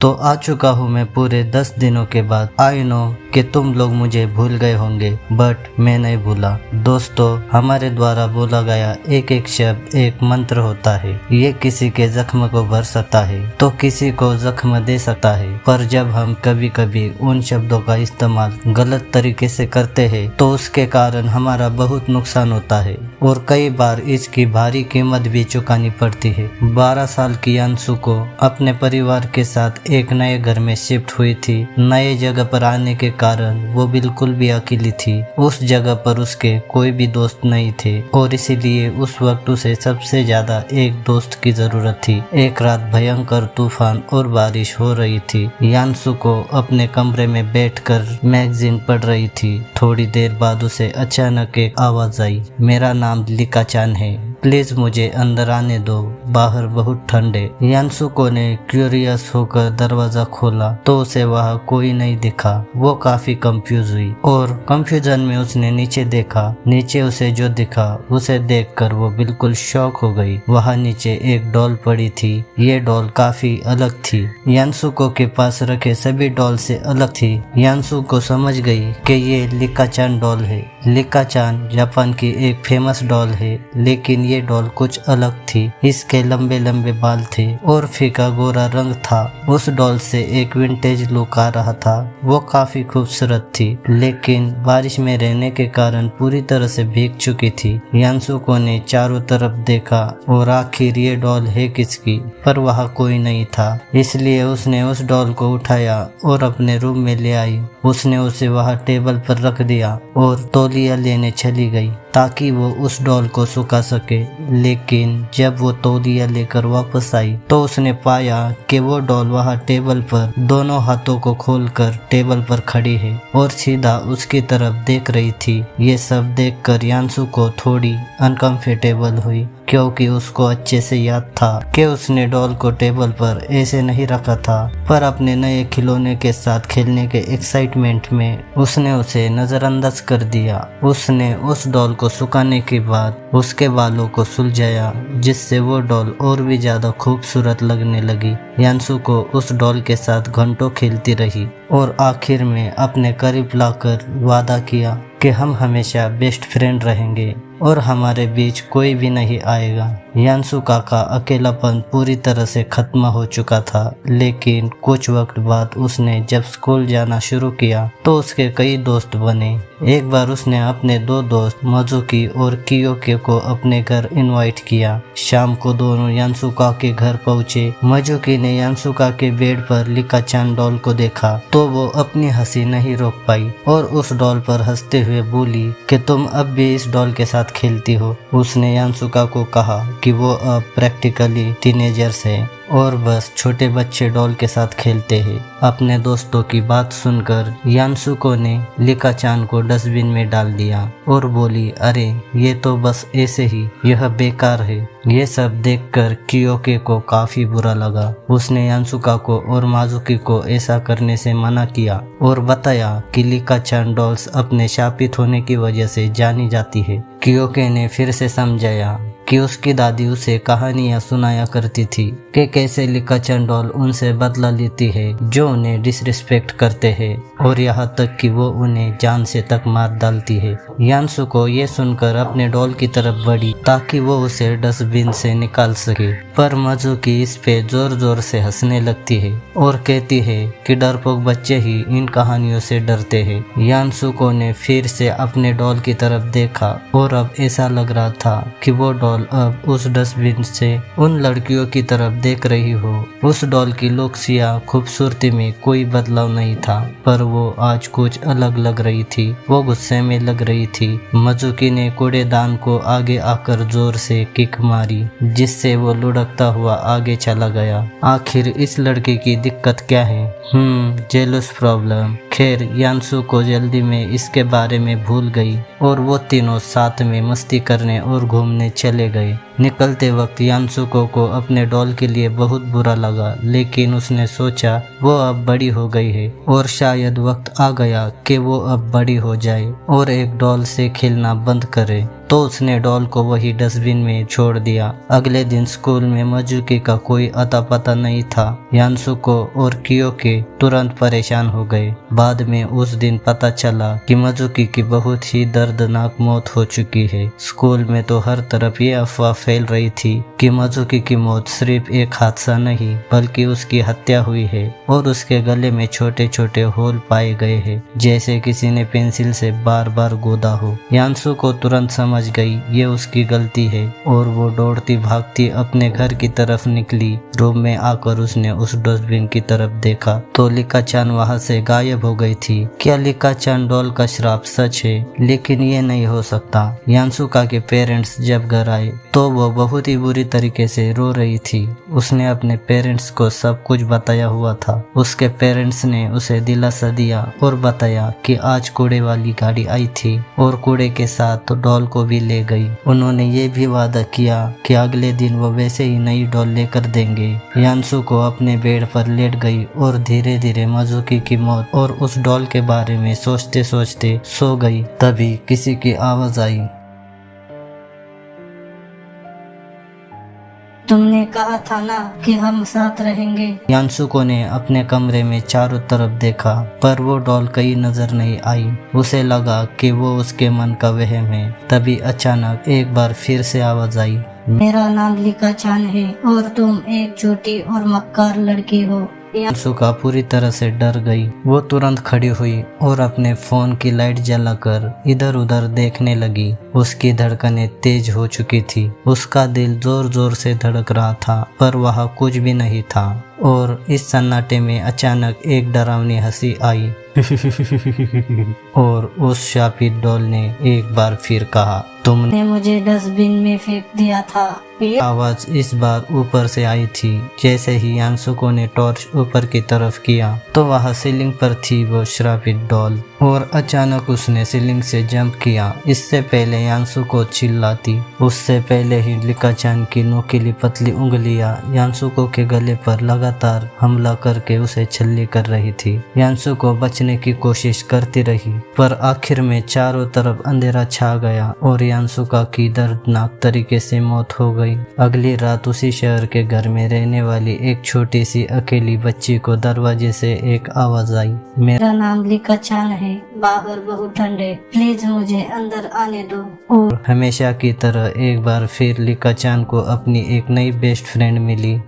तो आ चुका हूँ मैं पूरे 10 दिनों के बाद। आई नो कि तुम लोग मुझे भूल गए होंगे, बट मैं नहीं भूला। दोस्तों, हमारे द्वारा बोला गया एक एक शब्द एक मंत्र होता है। ये किसी के जख्म को भर सकता है तो किसी को जख्म दे सकता है, पर जब हम कभी कभी उन शब्दों का इस्तेमाल गलत तरीके से करते हैं तो उसके कारण हमारा बहुत नुकसान होता है और कई बार इसकी भारी कीमत भी चुकानी पड़ती है। 12 साल की अंशु को अपने परिवार के साथ एक नए घर में शिफ्ट हुई थी। नए जगह पर आने के कारण वो बिल्कुल भी अकेली थी। उस जगह पर उसके कोई भी दोस्त नहीं थे और इसीलिए उस वक्त उसे सबसे ज्यादा एक दोस्त की जरूरत थी। एक रात भयंकर तूफान और बारिश हो रही थी। यांसु को अपने कमरे में बैठकर मैगजीन पढ़ रही थी। थोड़ी देर बाद उसे अचानक एक आवाज आई, मेरा नाम लिका चान है, प्लीज मुझे अंदर आने दो, बाहर बहुत ठंड है। यांसुको ने क्यूरियस होकर दरवाजा खोला तो उसे वहाँ कोई नहीं दिखा। वो काफी कंफ्यूज हुई और कंफ्यूजन में उसने नीचे देखा। नीचे उसे जो दिखा उसे देखकर वो बिल्कुल शॉक हो गई। वहाँ नीचे एक डॉल पड़ी थी। ये डॉल काफी अलग थी, यांसुको के पास रखे सभी डॉल से अलग थी। यांसुको समझ गई कि ये लिका चान डॉल है। लिका चान जापान की एक फेमस डॉल है, लेकिन ये डॉल कुछ अलग थी। इसके लंबे लंबे बाल थे और फीका गोरा रंग था। उस डॉल से एक विंटेज लुक आ रहा था। वो काफी खूबसूरत थी, लेकिन बारिश में रहने के कारण पूरी तरह से भीग चुकी थी। यांसुको ने चारों तरफ देखा और आखिर ये डॉल है किसकी, पर वहाँ कोई नहीं था। इसलिए उसने उस डॉल को उठाया और अपने रूम में ले आई। उसने उसे वहाँ टेबल पर रख दिया और तौलिया लेने चली गई ताकि वो उस डॉल को सुखा सके। लेकिन जब वो तौलिया लेकर वापस आई तो उसने पाया कि वो डॉल वहाँ टेबल पर दोनों हाथों को खोलकर टेबल पर खड़ी है और सीधा उसकी तरफ देख रही थी। ये सब देखकर यांसुको थोड़ी अनकंफर्टेबल हुई, क्योंकि उसको अच्छे से याद था कि उसने डॉल को टेबल पर ऐसे नहीं रखा था, पर अपने नए खिलौने के साथ खेलने के एक्साइटमेंट में उसने उसे नजरअंदाज कर दिया। उसने उस डॉल को सुखाने के बाद उसके बालों को सुलझाया, जिससे वो डॉल और भी ज्यादा खूबसूरत लगने लगी। यांसुको उस डॉल के साथ घंटों खेलती रही और आखिर में अपने करीब लाकर वादा किया कि हम हमेशा बेस्ट फ्रेंड रहेंगे और हमारे बीच कोई भी नहीं आएगा। यांसुका का अकेलापन पूरी तरह से खत्म हो चुका था, लेकिन कुछ वक्त बाद उसने जब स्कूल जाना शुरू किया तो उसके कई दोस्त बने। एक बार उसने अपने 2 दोस्त मजुकी और कियोके को अपने घर इनवाइट किया। शाम को दोनों यांसुका के घर पहुंचे। मजुकी ने यांसुका के बेड पर लिका चान डॉल को देखा तो वो अपनी हंसी नहीं रोक पाई और उस डॉल पर हंसते हुए बोली कि तुम अब भी इस डॉल के साथ खेलती हो। उसने यांसुका को कहा कि वो अब प्रैक्टिकली टीनेजर्स है और बस छोटे बच्चे डॉल के साथ खेलते हैं। अपने दोस्तों की बात सुनकर यांसुको ने लिका चान को डस्टबिन में डाल दिया और बोली, अरे ये तो बस ऐसे ही, यह बेकार है। ये सब देखकर कियोके को काफी बुरा लगा। उसने यांसुका को और माजुकी को ऐसा करने से मना किया और बताया कि लिका चान डॉल्स अपने शापित होने की वजह से जानी जाती है। कियोके ने फिर से समझाया कि उसकी दादी उसे कहानियां सुनाया करती थी कि कैसे लिका चान डॉल उनसे बदला लेती है जो उन्हें डिसरिस्पेक्ट करते हैं और यहाँ तक कि वो उन्हें जान से तक मार डालती है। यांसुको ये सुनकर अपने डॉल की तरफ बढ़ी ताकि वो उसे डस्टबिन से निकाल सके, पर मजुकी इस पे जोर जोर से हंसने लगती है और कहती है कि डरपोक बच्चे ही इन कहानियों से डरते हैं। यांसुको ने फिर से अपने डॉल की तरफ देखा और अब ऐसा लग रहा था कि वो डॉल अब उस डस्टबिन से उन लड़कियों की तरफ देख रही हो। उस डॉल की लुक्स या खूबसूरती में कोई बदलाव नहीं था, पर वो आज कुछ अलग लग रही थी। वो गुस्से में लग रही थी। मजुकी ने कूड़ेदान को आगे आकर जोर से किक मारी, जिससे वो लुढ़कता हुआ आगे चला गया। आखिर इस लड़के की दिक्कत क्या है? Jealous problem. खैर, यांसुको जल्दी में इसके बारे में भूल गई और वो तीनों साथ में मस्ती करने और घूमने चले गए। निकलते वक्त यांसुको को अपने डॉल के लिए बहुत बुरा लगा, लेकिन उसने सोचा वो अब बड़ी हो गई है और शायद वक्त आ गया कि वो अब बड़ी हो जाए और एक डॉल से खेलना बंद करे। तो उसने डॉल को वही डस्टबिन में छोड़ दिया। अगले दिन स्कूल में मजुकी का कोई अता पता नहीं था। यानसुको और कियोके तुरंत परेशान हो गए। बाद में उस दिन पता चला कि मजुकी की बहुत ही दर्दनाक मौत हो चुकी है। स्कूल में तो हर तरफ ये अफवाह फैल रही थी कि मजुकी की मौत सिर्फ एक हादसा नहीं बल्कि उसकी हत्या हुई है और उसके गले में छोटे छोटे होल पाए गए हैं, जैसे किसी ने पेंसिल से बार बार गोदा हो। यानसुको तुरंत समझ गई ये उसकी गलती है और वो दौड़ती भागती अपने घर की तरफ निकली। रूम में आकर उसने उस डस्टबिन की तरफ देखा तो लिका-चान वहाँ से गायब हो गई थी। क्या लिका-चान डॉल का श्राप सच है? लेकिन ये नहीं हो सकता। यानसुका के पेरेंट्स जब घर आए तो वो बहुत ही बुरी तरीके से रो रही थी। उसने अपने पेरेंट्स को सब कुछ बताया हुआ था। उसके पेरेंट्स ने उसे दिलासा दिया और बताया कि आज कूड़े वाली गाड़ी आई थी और कूड़े के साथ डॉल को भी ले गई। उन्होंने ये भी वादा किया कि अगले दिन वो वैसे ही नई डॉल लेकर देंगे। यानसुको अपने बेड पर लेट गई और धीरे धीरे मजुकी की मौत और उस डॉल के बारे में सोचते सोचते सो गई। तभी किसी की आवाज आई। तुमने कहा था ना कि हम साथ रहेंगे। यानसुको ने अपने कमरे में चारों तरफ देखा पर वो डॉल कहीं नजर नहीं आई। उसे लगा कि वो उसके मन का वहम है। तभी अचानक एक बार फिर से आवाज आई। मेरा नाम लिका-चान है और तुम एक छोटी और मक्कार लड़की हो। यानसुका पूरी तरह से डर गई। वो तुरंत खड़ी हुई और अपने फोन की लाइट जलाकर इधर उधर देखने लगी। उसकी धड़कनें तेज हो चुकी थी। उसका दिल जोर जोर से धड़क रहा था पर वहाँ कुछ भी नहीं था। और इस सन्नाटे में अचानक एक डरावनी हंसी आई और उस शापित डॉल ने एक बार फिर कहा, तुमने मुझे डस्टबिन में फेंक दिया था। आवाज इस बार ऊपर से आई थी। जैसे ही यानसुको ने टॉर्च ऊपर की तरफ किया तो वहाँ सीलिंग पर थी वो श्रापित डॉल और अचानक उसने सीलिंग से जंप किया। इससे पहले यानसुको चिल्लाती, उससे पहले ही लिका-चान की नोकीली पतली उंगलियां यानसुको के गले पर लगातार हमला करके उसे छल्ली कर रही थी। यानसुको बचने की कोशिश करती रही पर आखिर में चारों तरफ अंधेरा छा गया और यानसुका की दर्दनाक तरीके से मौत हो गई। अगली रात उसी शहर के घर में रहने वाली एक छोटी सी अकेली बच्ची को दरवाजे से एक आवाज आई, मेरा नाम लिका-चान है, बाहर बहुत ठंड है, प्लीज मुझे अंदर आने दो। और हमेशा की तरह एक बार फिर लिका-चान को अपनी एक नई बेस्ट फ्रेंड मिली।